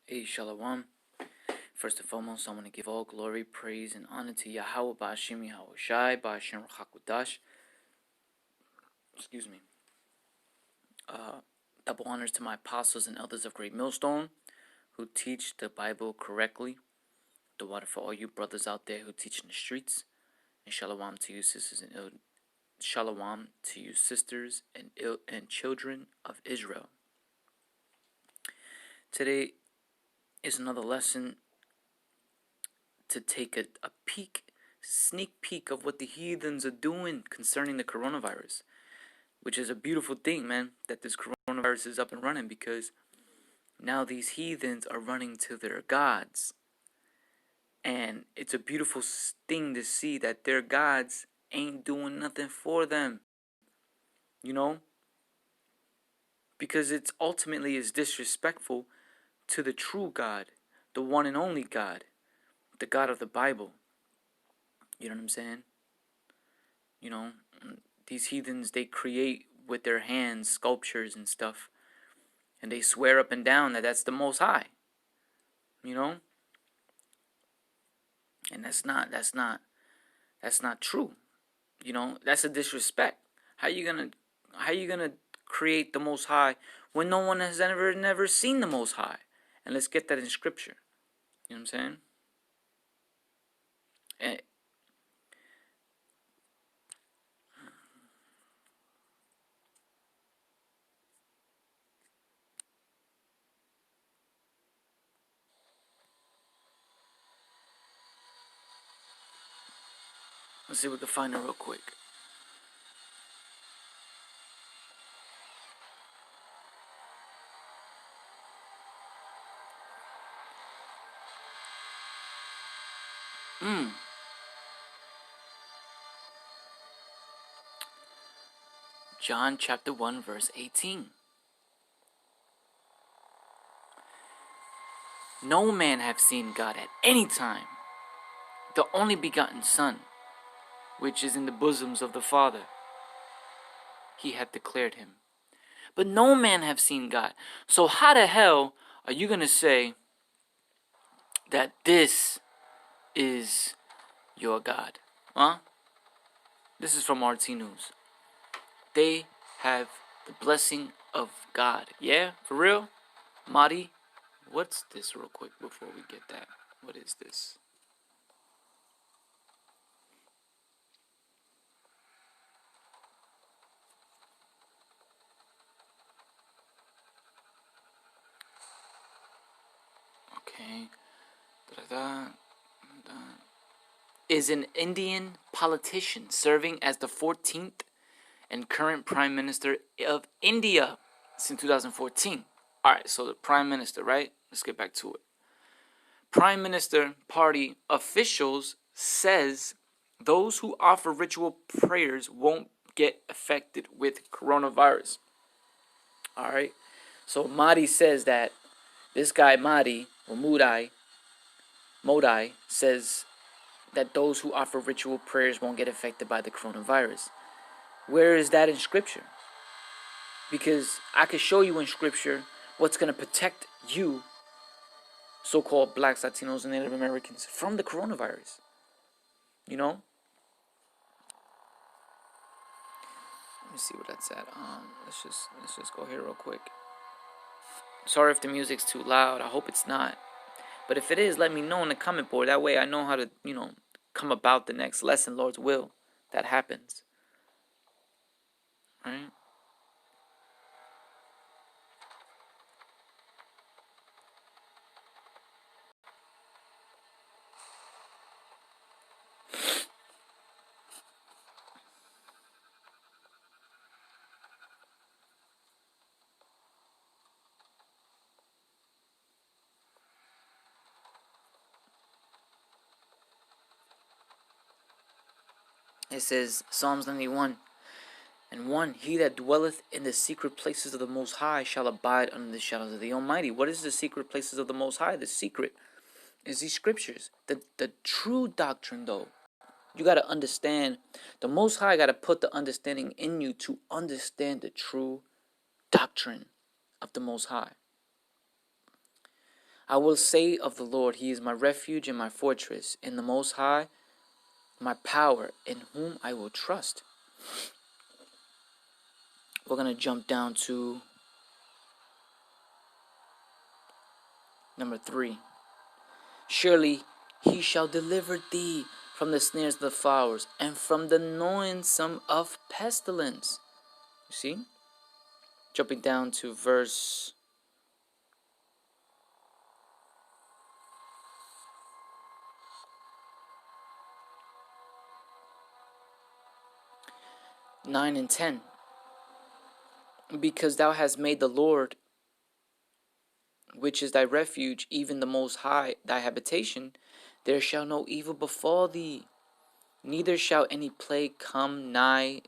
Hey, Shalom. First and foremost, I want to give all glory, praise, and honor to Yahweh Ba'ashim Yahweh Shai, Ba'ashim Rachakudash. Excuse me. Double honors to my apostles and elders of Great Millstone who teach the Bible correctly. The water for all you brothers out there who teach in the streets. And Shalom to you sisters and children of Israel. Today is another lesson to take a sneak peek of what the heathens are doing concerning the coronavirus, which is a beautiful thing, man, that this coronavirus is up and running, because now these heathens are running to their gods. And it's a beautiful thing to see that their gods ain't doing nothing for them, because it's ultimately is disrespectful to the true God, the one and only God, the God of the Bible. You know what I'm saying? These heathens, they create with their hands sculptures and stuff, and they swear up and down that that's the Most High, and that's not true. That's a disrespect. How you gonna create the Most High when no one has never seen the Most High? And let's get that in Scripture. You know what I'm saying? And let's see if we can find it real quick. John chapter 1 verse 18. No man have seen God at any time. The only begotten Son, which is in the bosoms of the Father, he hath declared him. But no man have seen God. So how the hell are you going to say that this is your God? Huh? This is from RT News. They have the blessing of God. Yeah? For real? Madi, what's this real quick before we get that? What is this? Okay. Is an Indian politician serving as the 14th and current Prime Minister of India since 2014. Alright, so the Prime Minister, right? Let's get back to it. Prime Minister Party officials says those who offer ritual prayers won't get affected with coronavirus. Alright, so Modi says that this guy Modi, or Modi says that those who offer ritual prayers won't get affected by the coronavirus. Where is that in Scripture? Because I could show you in Scripture what's going to protect you, so-called blacks, Latinos, and Native Americans, from the coronavirus. Let me see what that's at. Let's just go here real quick. Sorry if the music's too loud. I hope it's not. But if it is, let me know in the comment board. That way I know how to, come about the next lesson, Lord's will, that happens. Right? It says, Psalms 91 and 1, he that dwelleth in the secret places of the Most High shall abide under the shadows of the Almighty. What is the secret places of the Most High? The secret is these scriptures. The true doctrine, though, you got to understand. The Most High got to put the understanding in you to understand the true doctrine of the Most High. I will say of the Lord, He is my refuge and my fortress. In the Most High, my power, in whom I will trust. We're going to jump down to number 3. Surely He shall deliver thee from the snares of the fowlers and from the noisome of pestilence. You see? Jumping down to verse 9 and 10. Because thou hast made the Lord, which is thy refuge, even the Most High, thy habitation, there shall no evil befall thee, neither shall any plague come nigh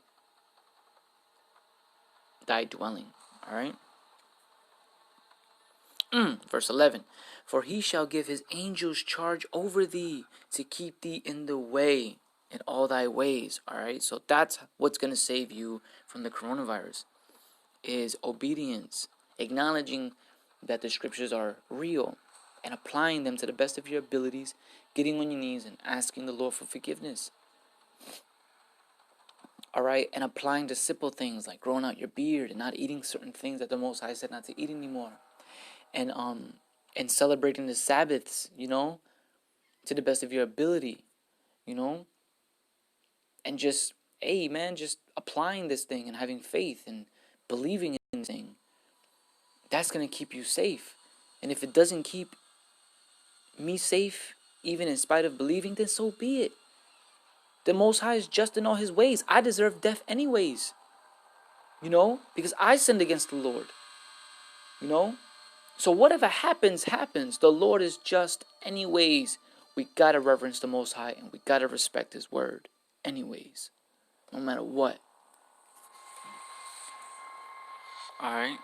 thy dwelling. Alright? Verse 11. For he shall give his angels charge over thee to keep thee in the way, in all thy ways. Alright? So that's what's going to save you from the coronavirus, is obedience, acknowledging that the scriptures are real and applying them to the best of your abilities, getting on your knees and asking the Lord for forgiveness. Alright, and applying the simple things like growing out your beard and not eating certain things that the Most High said not to eat anymore. And celebrating the Sabbaths, to the best of your ability, and just, hey man, just applying this thing and having faith and believing in this thing. That's going to keep you safe. And if it doesn't keep me safe, even in spite of believing, then so be it. The Most High is just in all His ways. I deserve death anyways. Because I sinned against the Lord. So whatever happens, happens. The Lord is just anyways. We gotta reverence the Most High and we gotta respect His word anyways. No matter what. Alright.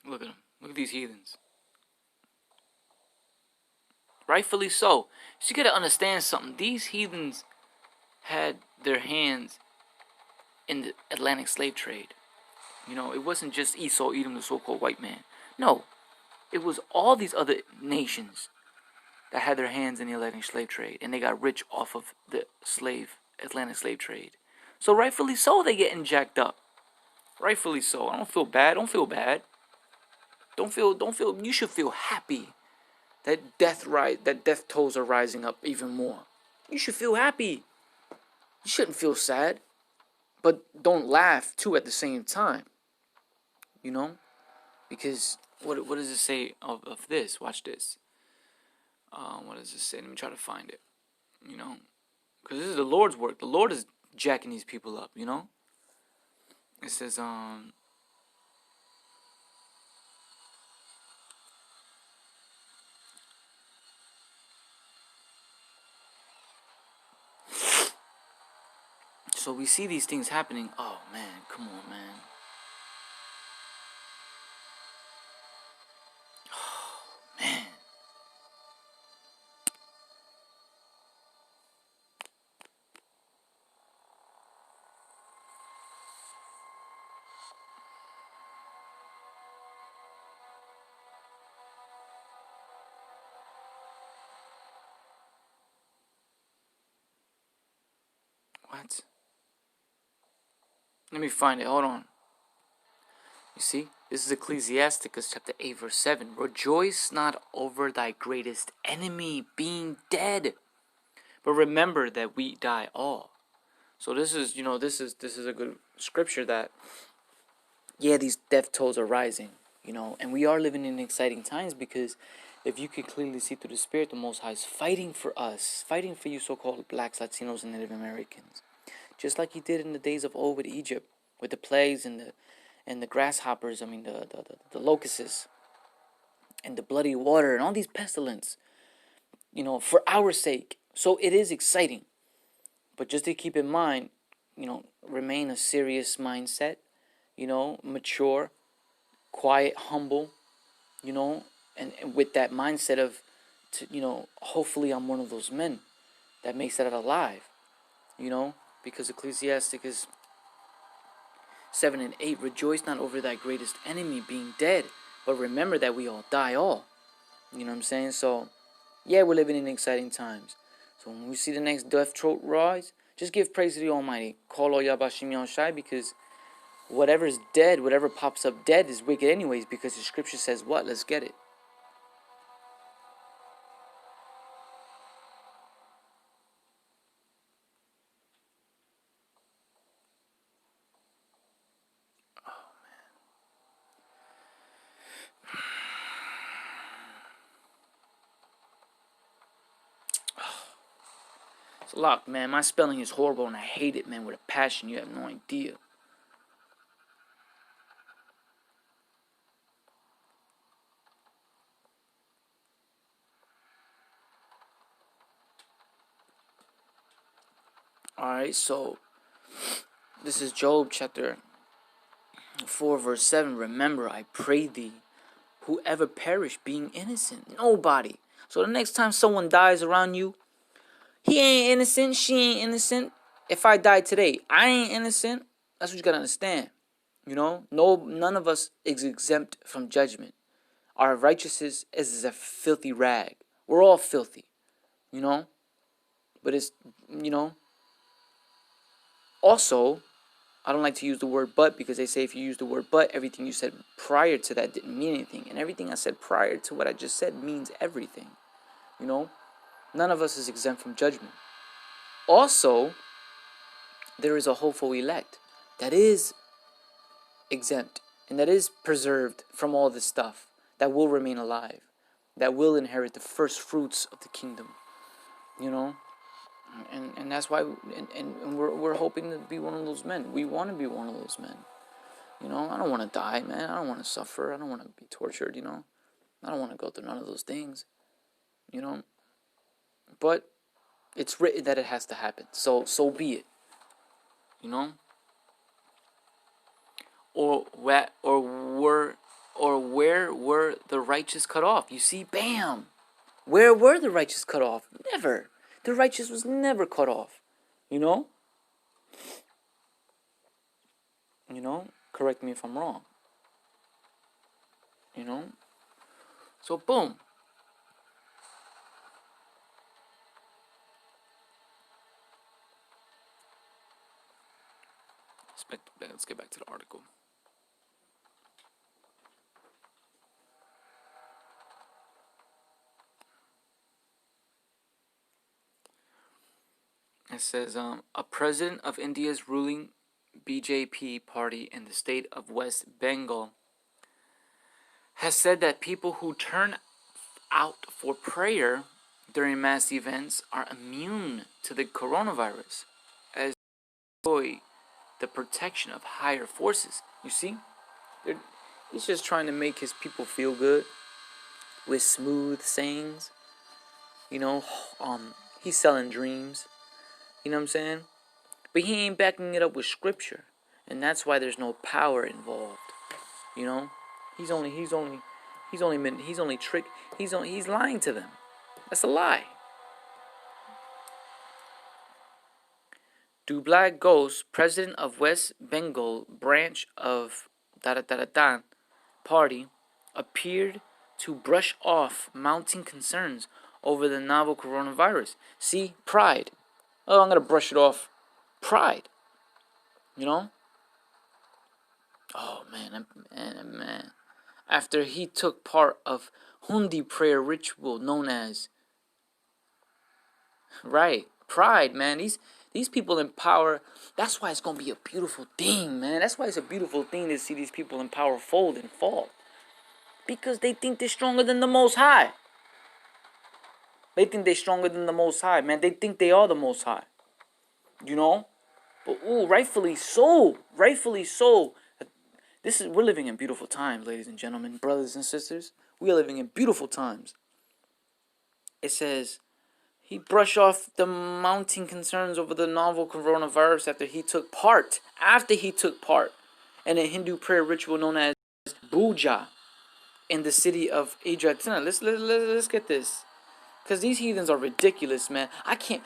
Look at them. Look at these heathens. Rightfully so. So you gotta understand something. These heathens had their hands in the Atlantic slave trade. It wasn't just Esau, Edom, the so-called white man. No, it was all these other nations that had their hands in the Atlantic slave trade, and they got rich off of the Atlantic slave trade. So rightfully so, they getting jacked up. Rightfully so. I don't feel bad. Don't feel bad. Don't feel. You should feel happy that death tolls are rising up even more. You should feel happy. You shouldn't feel sad, but don't laugh too at the same time. Because what does it say of this? Watch this. What does it say? Let me try to find it. Because this is the Lord's work. The Lord is jacking these people up. It says so we see these things happening. Oh man, come on, man. Oh man. What? Let me find it. Hold on. You see? This is Ecclesiasticus chapter 8 verse 7. Rejoice not over thy greatest enemy being dead, but remember that we die all. So this is, this is a good scripture that, yeah, these death tolls are rising, and we are living in exciting times, because if you could clearly see through the Spirit, the Most High is fighting for us, fighting for you so-called blacks, Latinos, and Native Americans. Just like He did in the days of old with Egypt, with the plagues and the grasshoppers, the locusts, and the bloody water, and all these pestilence, for our sake. So it is exciting. But just to keep in mind, remain a serious mindset, mature, quiet, humble, and with that mindset of, hopefully I'm one of those men that makes it out alive, Because Ecclesiasticus 7 and 8, rejoice not over thy greatest enemy being dead, but remember that we all die all. You know what I'm saying? So, yeah, we're living in exciting times. So when we see the next death throat rise, just give praise to the Almighty. Call all Yabashim Yahushai, because whatever's dead, whatever pops up dead is wicked anyways, because the scripture says what? Let's get it. It's a lot, man. My spelling is horrible and I hate it, man, with a passion. You have no idea. Alright, so this is Job chapter 4 verse 7. Remember, I pray thee, whoever perished being innocent. Nobody. So the next time someone dies around you, he ain't innocent, she ain't innocent. If I die today, I ain't innocent. That's what you gotta understand. You know, none of us is exempt from judgment. Our righteousness is a filthy rag. We're all filthy, you know. But it's, you know. Also, I don't like to use the word but, because they say if you use the word but, everything you said prior to that didn't mean anything. And everything I said prior to what I just said means everything. You know, none of us is exempt from judgment. Also, there is a hopeful elect that is exempt and that is preserved from all this stuff, that will remain alive, that will inherit the first fruits of the kingdom, you know. And that's why, and we're hoping to be one of those men. We want to be one of those men. You know, I don't want to die, man. I don't want to suffer. I don't want to be tortured, you know. I don't want to go through none of those things, you know. But it's written that it has to happen. So be it. You know? Or where were the righteous cut off? You see, bam. Where were the righteous cut off? Never. The righteous was never cut off. You know? You know? Correct me if I'm wrong. You know? So boom. Let's get back to the article. It says, a president of India's ruling BJP party in the state of West Bengal has said that people who turn out for prayer during mass events are immune to the coronavirus, as they enjoy the protection of higher forces. You see? He's just trying to make his people feel good with smooth sayings. You know, he's selling dreams. You know what I'm saying? But he ain't backing it up with scripture, and that's why there's no power involved. You know, he's lying to them. That's a lie. Dublag Ghosh, president of West Bengal branch of party, appeared to brush off mounting concerns over the novel coronavirus. See, pride. Oh, I'm gonna brush it off. Pride. You know? Oh man. After he took part of Hundi prayer ritual known as, right, pride, man. These people in power, that's why it's gonna be a beautiful thing, man. That's why it's a beautiful thing to see these people in power fold and fall. Because they think they're stronger than the Most High. They think they're stronger than the Most High, man. They think they are the Most High. You know? But rightfully so. Rightfully so. We're living in beautiful times, ladies and gentlemen, brothers and sisters. We are living in beautiful times. It says, he brushed off the mounting concerns over the novel coronavirus after he took part in a Hindu prayer ritual known as Puja in the city of Adriatina. Let's get this. Because these heathens are ridiculous, man. I can't,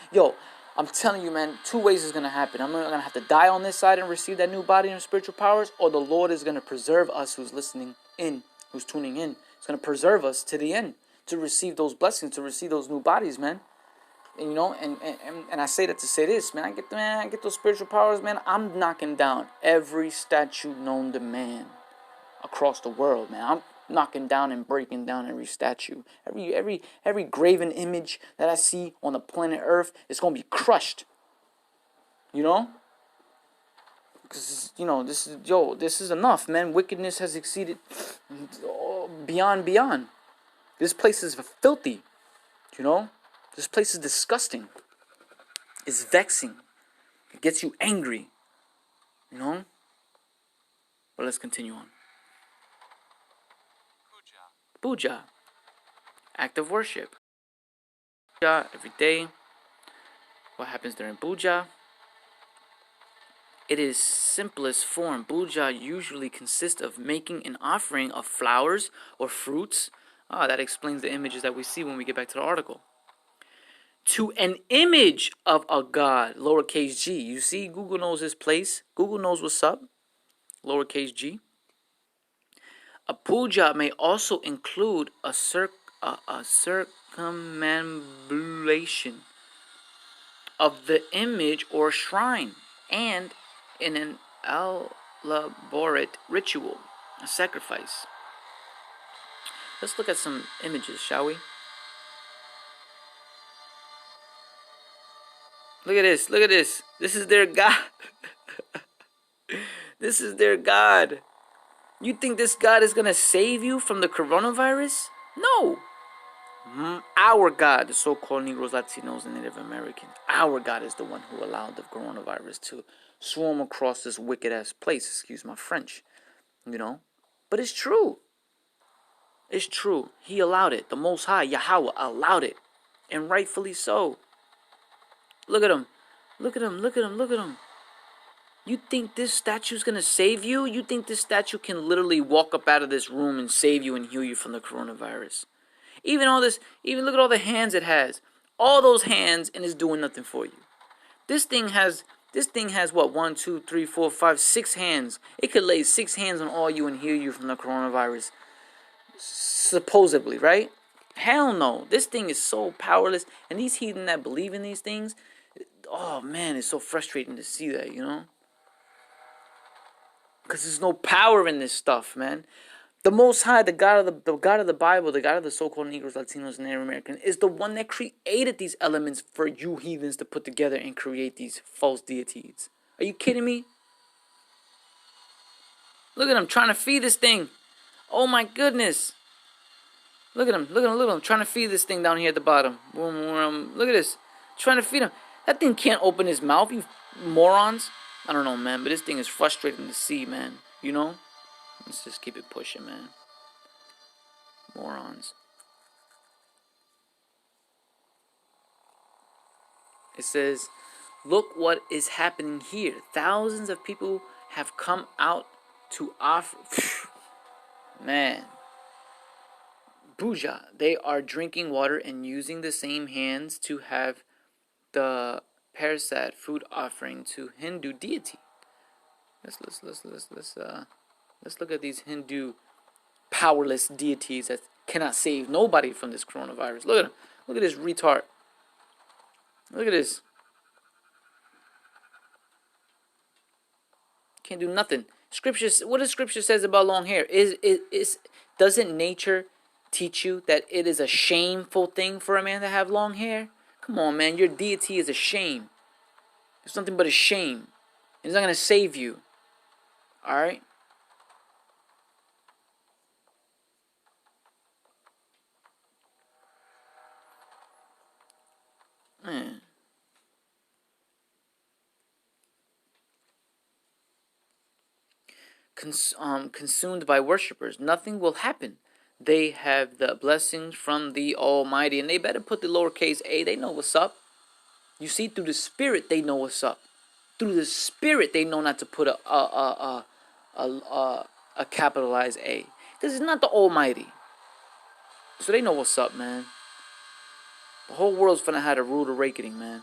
I'm telling you, man, two ways is going to happen. I'm going to have to die on this side and receive that new body and spiritual powers, or the Lord is going to preserve us who's listening in, who's tuning in. It's going to preserve us to the end to receive those blessings, to receive those new bodies, man. And, you know, and I say that to say this, man. I get those spiritual powers, man. I'm knocking down every statue known to man across the world, man. I'm knocking down and breaking down every statue. Every graven image that I see on the planet Earth is gonna be crushed. You know? Because, you know, this is enough, man. Wickedness has exceeded beyond. This place is filthy. You know? This place is disgusting. It's vexing. It gets you angry. You know? But let's continue on. Puja. Act of worship. Puja every day. What happens during puja? It is simplest form. Puja usually consists of making an offering of flowers or fruits. That explains the images that we see when we get back to the article. To an image of a god, lowercase g. You see, Google knows his place. Google knows what's up, lowercase g. A puja may also include a circumambulation of the image or shrine, and in an elaborate ritual, a sacrifice. Let's look at some images, shall we? Look at this. Look at this. This is their God. This is their God. You think this God is going to save you from the coronavirus? No. Our God, the so-called Negroes, Latinos, and Native Americans, our God is the one who allowed the coronavirus to swarm across this wicked-ass place. Excuse my French. You know? But it's true. It's true. He allowed it. The Most High, Yahweh, allowed it. And rightfully so. Look at him. Look at him. Look at him. Look at him. You think this statue's gonna save you? You think this statue can literally walk up out of this room and save you and heal you from the coronavirus? Even look at all the hands it has. All those hands, and it's doing nothing for you. This thing has what? 1, 2, 3, 4, 5, 6 hands. It could lay 6 hands on all you and heal you from the coronavirus. Supposedly, right? Hell no. This thing is so powerless. And these heathen that believe in these things, oh man, it's so frustrating to see that, you know? Because there's no power in this stuff, man. The Most High, the God of the Bible, the God of the so-called Negroes, Latinos, and Native Americans, is the one that created these elements for you heathens to put together and create these false deities. Are you kidding me? Look at him trying to feed this thing. Oh my goodness. Look at him. Look at him. Look at him. Trying to feed this thing down here at the bottom. Look at this. Trying to feed him. That thing can't open his mouth, you morons. I don't know, man, but this thing is frustrating to see, man. You know? Let's just keep it pushing, man. Morons. It says, look what is happening here. Thousands of people have come out to offer. Man. Puja. They are drinking water and using the same hands to have the Prasad food offering to Hindu deity. Let's look at these Hindu powerless deities that cannot save nobody from this coronavirus. Look at him. Look at this retard. Look at this. Can't do nothing. Scripture. What does Scripture says about long hair? Doesn't nature teach you that it is a shameful thing for a man to have long hair? Come on, man. Your deity is a shame. It's nothing but a shame. It's not going to save you. Alright? Man. Consumed by worshippers. Nothing will happen. They have the blessings from the Almighty. And they better put the lowercase a. They know what's up. You see, through the Spirit, they know what's up. Through the Spirit, they know not to put a capitalized A. Because it's not the Almighty. So they know what's up, man. The whole world's finna have a rude awakening, man.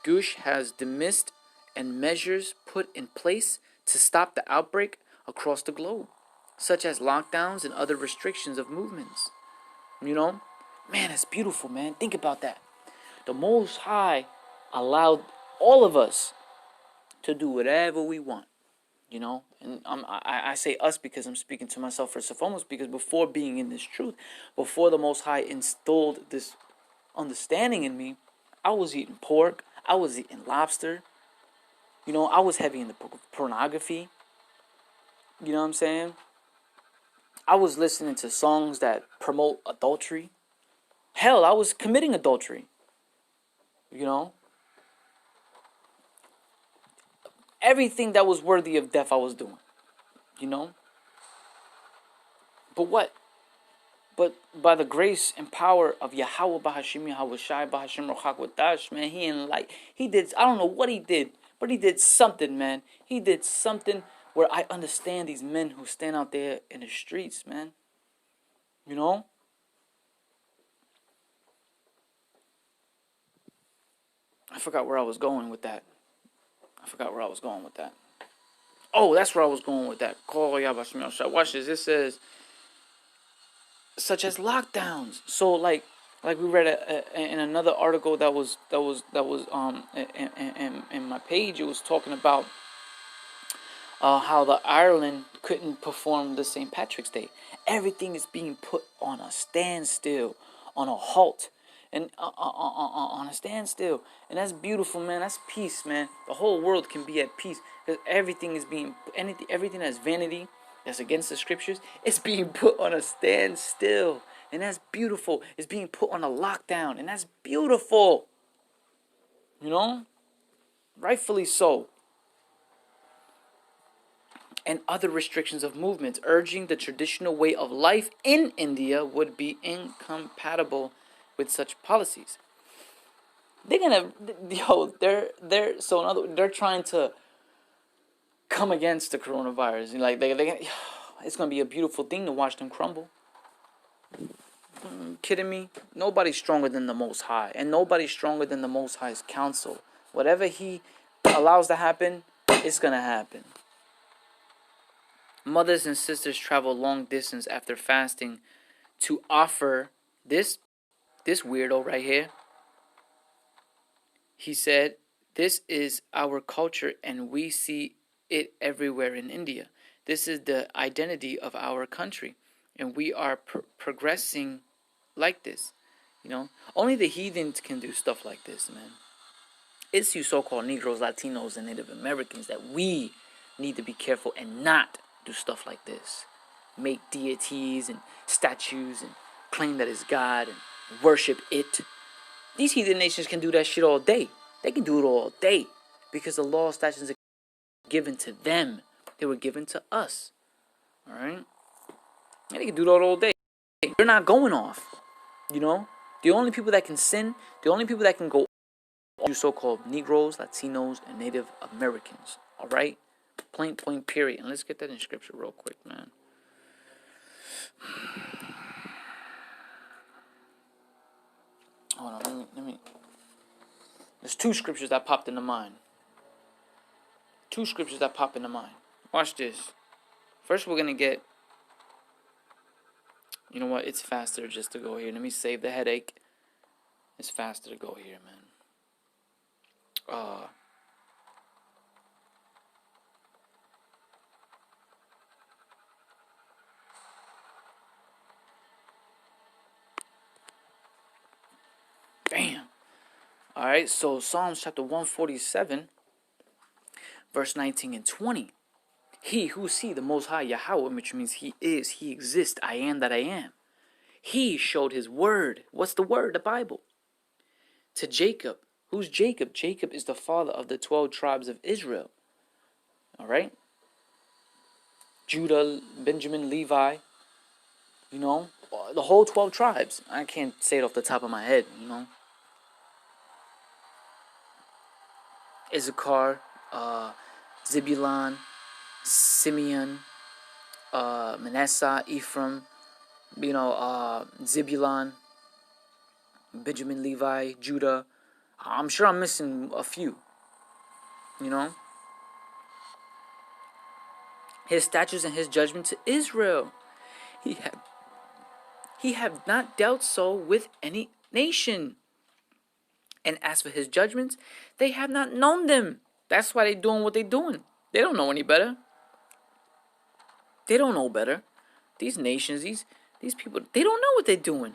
Gush has dismissed and measures put in place to stop the outbreak across the globe, such as lockdowns and other restrictions of movements. You know? Man, it's beautiful, man. Think about that. The Most High allowed all of us to do whatever we want. You know, and I say us because I'm speaking to myself first and foremost, because before being in this truth, before the Most High installed this understanding in me, I was eating pork, I was eating lobster, you know, I was heavy into pornography, you know what I'm saying? I was listening to songs that promote adultery. Hell, I was committing adultery, you know? Everything that was worthy of death I was doing, you know? But what? But by the grace and power of Yahweh Bahashim, Yahweh Shai Bahashim Rochakwadash, man, he did, I don't know what he did, but he did something, man. He did something where I understand these men who stand out there in the streets, man. You know? I forgot where I was going with that. Oh, that's where I was going with that. Watch this. It says, such as lockdowns. So like we read in another article that was in my page. It was talking about how the Ireland couldn't perform the St. Patrick's Day. Everything is being put on a standstill, on a halt, and on a standstill. And that's beautiful, man. That's peace, man. The whole world can be at peace because everything that's vanity, that's against the scriptures, it's being put on a standstill. And that's beautiful. It's being put on a lockdown. And that's beautiful. You know? Rightfully so. And other restrictions of movements, urging the traditional way of life in India would be incompatible with such policies. They're they're trying to come against the coronavirus. Like it's gonna be a beautiful thing to watch them crumble. Kidding me? Nobody's stronger than the Most High, and nobody's stronger than the Most High's counsel. Whatever He allows to happen, it's gonna happen. Mothers and sisters travel long distance after fasting to offer this weirdo right here. He said, "This is our culture, and we see it everywhere in India. This is the identity of our country, and we are progressing like this. You know, only the heathens can do stuff like this, man. It's you so-called Negroes, Latinos, and Native Americans that we need to be careful and not do stuff like this. Make deities and statues and claim that it's God and worship it. These heathen nations can do that shit all day. They can do it all day because the law, statutes are given to them. They were given to us. All right? And they can do that all day. They're not going off. You know? The only people that can sin, the only people that can go off are so-called Negroes, Latinos, and Native Americans. All right? Plain point, period. And let's get that in scripture real quick, man. Hold on, let me. There's two scriptures that popped into mind. Watch this. First, we're gonna get. You know what? It's faster just to go here. Let me save the headache. It's faster to go here, man. Bam. All right. So Psalms chapter 147, verse 19 and 20. He who see the Most High Yahweh, which means He is, He exists, I am that I am. He showed His word. What's the word? The Bible. To Jacob. Who's Jacob? Jacob is the father of the 12 tribes of Israel. All right? Judah, Benjamin, Levi. You know? The whole 12 tribes. I can't say it off the top of my head, you know? Issachar, Zebulun, Simeon, Manasseh, Ephraim, Zebulun, Benjamin, Levi, Judah. I'm sure I'm missing a few. You know? His statutes and his judgment to Israel. He have not dealt so with any nation. And as for his judgments, they have not known them. That's why they doing what they doing. They don't know any better. They don't know better. These nations, these people, they don't know what they're doing.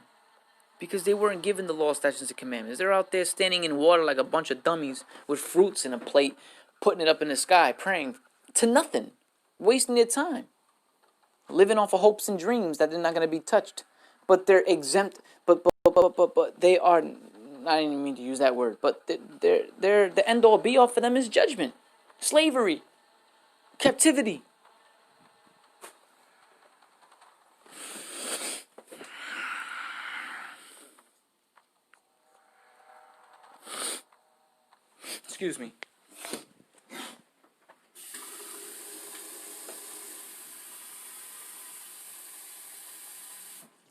Because they weren't given the law, statutes, and commandments. They're out there standing in water like a bunch of dummies with fruits in a plate, putting it up in the sky, praying to nothing, wasting their time, living off of hopes and dreams that they're not going to be touched. But they're exempt. But they are. I didn't mean to use that word. But they're the end all be all for them is judgment, slavery, captivity. Excuse me.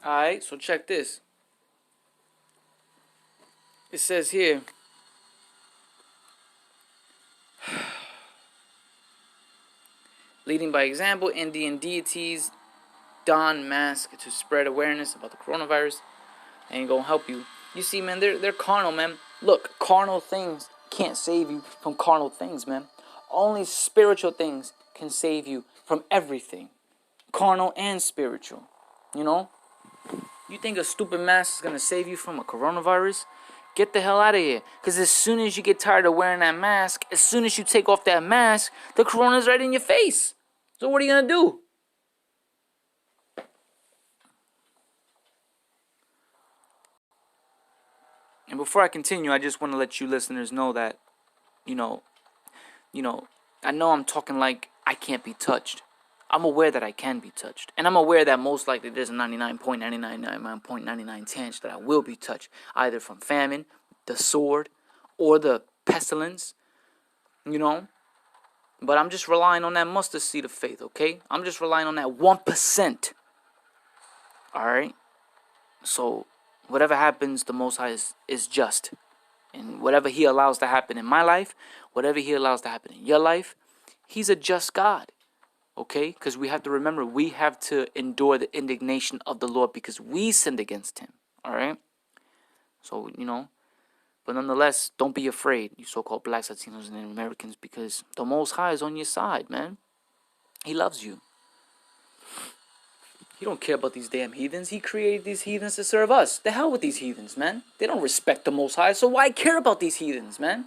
Alright, so check this. It says here, leading by example, Indian deities don masks to spread awareness about the coronavirus. Ain't gonna help you. You see, man, they're carnal, man. Look, carnal things can't save you from carnal things, man. Only spiritual things can save you from everything. Carnal and spiritual. You know? You think a stupid mask is gonna save you from a coronavirus? Get the hell out of here. Because as soon as you get tired of wearing that mask, as soon as you take off that mask, the corona's right in your face. So what are you gonna do? And before I continue, I just want to let you listeners know that, you know, I know I'm talking like I can't be touched. I'm aware that I can be touched. And I'm aware that most likely there's a 99.9999.99 chance that I will be touched, either from famine, the sword, or the pestilence, you know. But I'm just relying on that mustard seed of faith, okay? I'm just relying on that 1%. Alright? So, whatever happens, the Most High is just. And whatever he allows to happen in my life, whatever he allows to happen in your life, he's a just God. Okay? Because we have to remember, we have to endure the indignation of the Lord because we sinned against him. Alright? So, you know. But nonetheless, don't be afraid, you so-called blacks, Latinos, and Americans, because the Most High is on your side, man. He loves you. He don't care about these damn heathens. He created these heathens to serve us. The hell with these heathens, man. They don't respect the Most High, so why care about these heathens, man?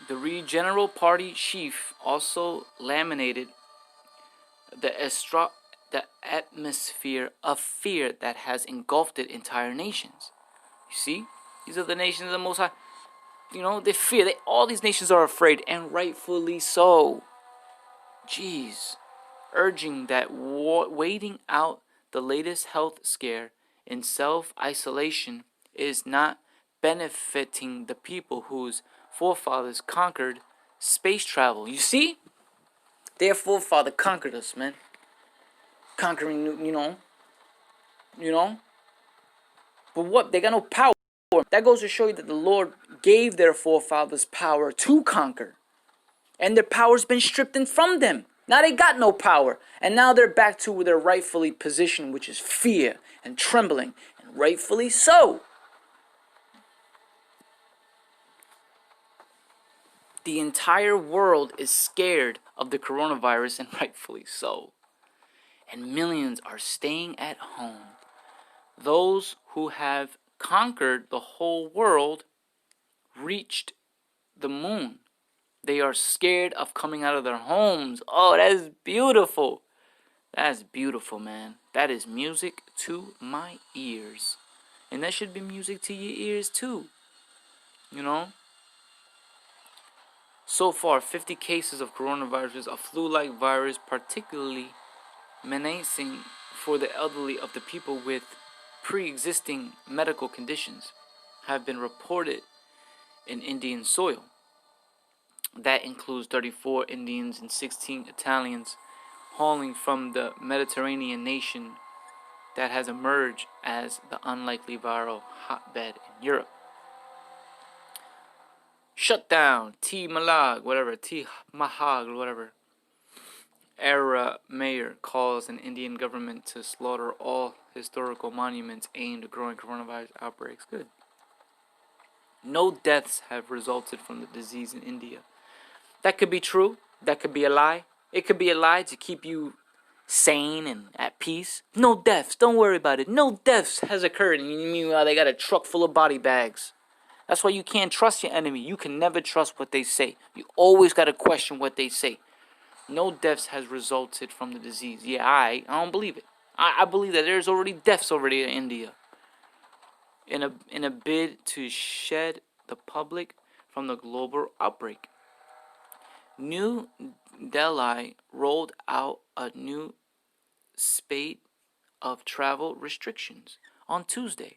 The Regeneral Party chief also laminated the atmosphere of fear that has engulfed entire nations. You see? These are the nations of the Most High. You know, they fear. All these nations are afraid, and rightfully so. Jeez. Urging that waiting out the latest health scare in self-isolation is not benefiting the people whose forefathers conquered space travel. You see? Their forefather conquered us, man. Conquering, you know. But what? They got no power. That goes to show you that the Lord gave their forefathers power to conquer. And their power's been stripped from them. Now they got no power. And now they're back to where they're rightfully positioned, which is fear and trembling. And rightfully so. The entire world is scared of the coronavirus, and rightfully so. And millions are staying at home. Those who have conquered the whole world reached the moon. They are scared of coming out of their homes. Oh, that's beautiful. That's beautiful, man. That is music to my ears. And that should be music to your ears too. You know? So far, 50 cases of coronavirus, a flu-like virus, particularly menacing for the elderly of the people with pre-existing medical conditions, have been reported in Indian soil. That includes 34 Indians and 16 Italians hauling from the Mediterranean nation that has emerged as the unlikely viral hotbed in Europe. Shutdown, T. Malag, whatever, T. Mahag, whatever. Era mayor calls an Indian government to slaughter all historical monuments aimed at growing coronavirus outbreaks. Good. No deaths have resulted from the disease in India. That could be true. That could be a lie. It could be a lie to keep you sane and at peace. No deaths. Don't worry about it. No deaths has occurred. And meanwhile, they got a truck full of body bags. That's why you can't trust your enemy. You can never trust what they say. You always got to question what they say. No deaths has resulted from the disease. Yeah, I don't believe it. I believe that there's already deaths already in India. In a bid to shed the public from the global outbreak. New Delhi rolled out a new spate of travel restrictions on Tuesday,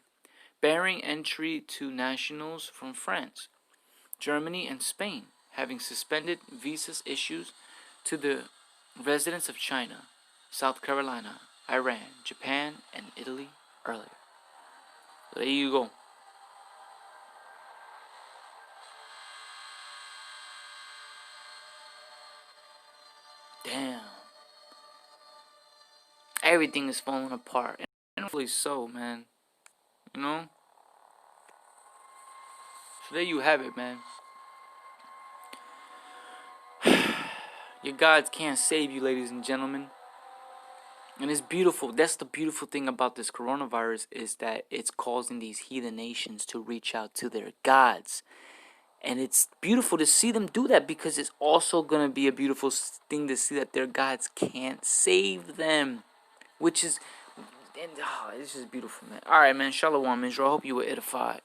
barring entry to nationals from France, Germany, and Spain, having suspended visas issues to the residents of China, South Carolina, Iran, Japan, and Italy earlier. So there you go. Damn. Everything is falling apart. And hopefully so, man. You know? So there you have it, man. Your gods can't save you, ladies and gentlemen. And it's beautiful. That's the beautiful thing about this coronavirus, is that it's causing these heathen nations to reach out to their gods. And it's beautiful to see them do that, because it's also going to be a beautiful thing to see that their gods can't save them. Which is, and, it's just beautiful, man. Alright, man. Shalom, Israel. I hope you were edified.